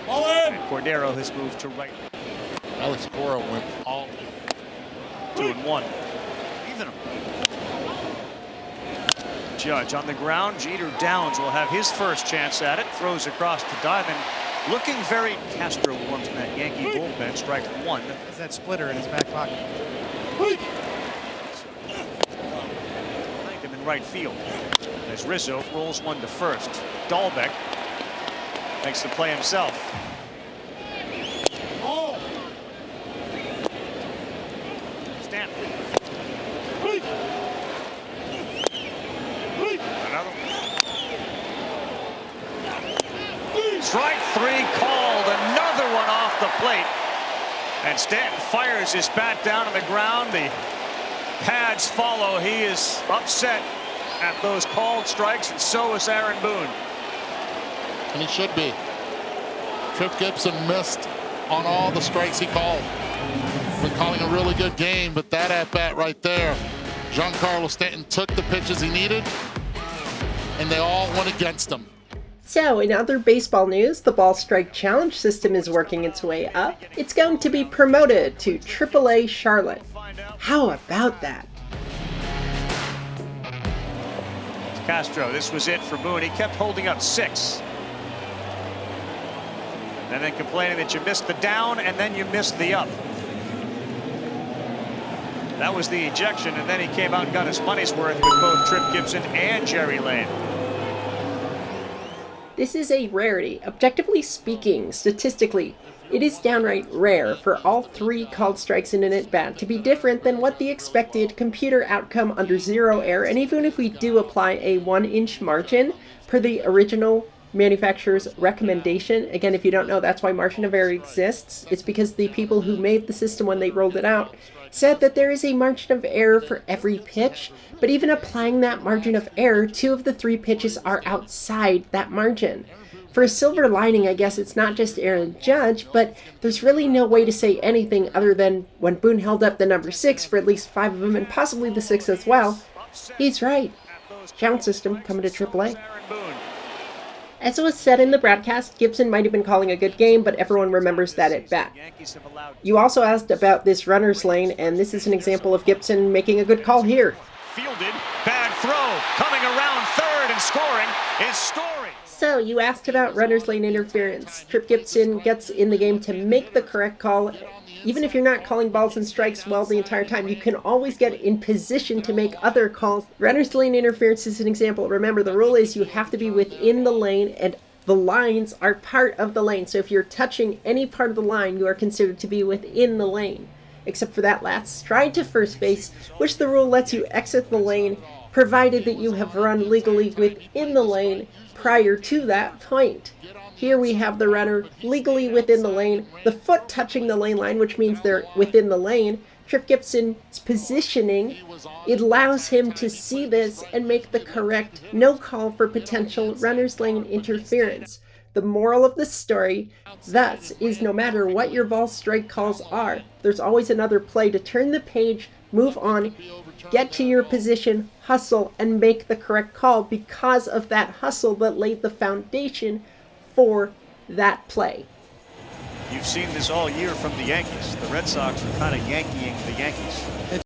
And Cordero has moved to right. Alex Cora went all 2-1. Even him. Judge on the ground. Jeter Downs will have his first chance at it. Throws across to Diamond. Looking very Castro warms in that Yankee bullpen. Strike one. Has that splitter in his back pocket. Behind him in right field. As Rizzo rolls one to first. Dahlbeck makes the play himself. Stanton. Another one. Strike three called. Another one off the plate. And Stanton fires his bat down on the ground. The pads follow. He is upset at those called strikes, and so is Aaron Boone. And he should be. Trip Gibson missed on all the strikes he called. Been calling a really good game, but that at bat right there, Giancarlo Stanton took the pitches he needed, and they all went against him. So, in other baseball news, the ball strike challenge system is working its way up. It's going to be promoted to AAA Charlotte. How about that? Castro, this was it for Boone. He kept holding up 6. And then complaining that you missed the down and then you missed the up. That was the ejection, and then he came out and got his money's worth with both Trip Gibson and Jerry Lane. This is a rarity. Objectively speaking, statistically, it is downright rare for all 3 called strikes in an at-bat to be different than what the expected computer outcome under zero error. And even if we do apply a 1-inch margin per the original manufacturer's recommendation, again, if you don't know, that's why margin of error exists. It's because the people who made the system when they rolled it out said that there is a margin of error for every pitch, but even applying that margin of error, 2 of the 3 pitches are outside that margin. For a silver lining, I guess it's not just Aaron Judge, but there's really no way to say anything other than when Boone held up the number 6 for at least 5 of them, and possibly the 6th as well, he's right. Challenge system coming to AAA. As was said in the broadcast, Gibson might have been calling a good game, but everyone remembers that at bat. You also asked about this runner's lane, and this is an example of Gibson making a good call here. Fielded, bad throw, coming around third and scoring is Story. So you asked about runner's lane interference. Trip Gibson gets in the game to make the correct call. Even if you're not calling balls and strikes well the entire time, you can always get in position to make other calls. Runner's lane interference is an example. Remember, the rule is you have to be within the lane, and the lines are part of the lane. So if you're touching any part of the line, you are considered to be within the lane. Except for that last stride to first base, which the rule lets you exit the lane, provided that you have run legally within the lane prior to that point. Here we have the runner legally within the lane, the foot touching the lane line, which means they're within the lane. Trip Gibson's positioning, it allows him to see this and make the correct no call for potential runner's lane interference. The moral of the story, thus, is no matter what your ball strike calls are, there's always another play to turn the page, move on, get to your position, hustle, and make the correct call because of that hustle that laid the foundation for that play. You've seen this all year from the Yankees. The Red Sox are kind of Yankeeing the Yankees.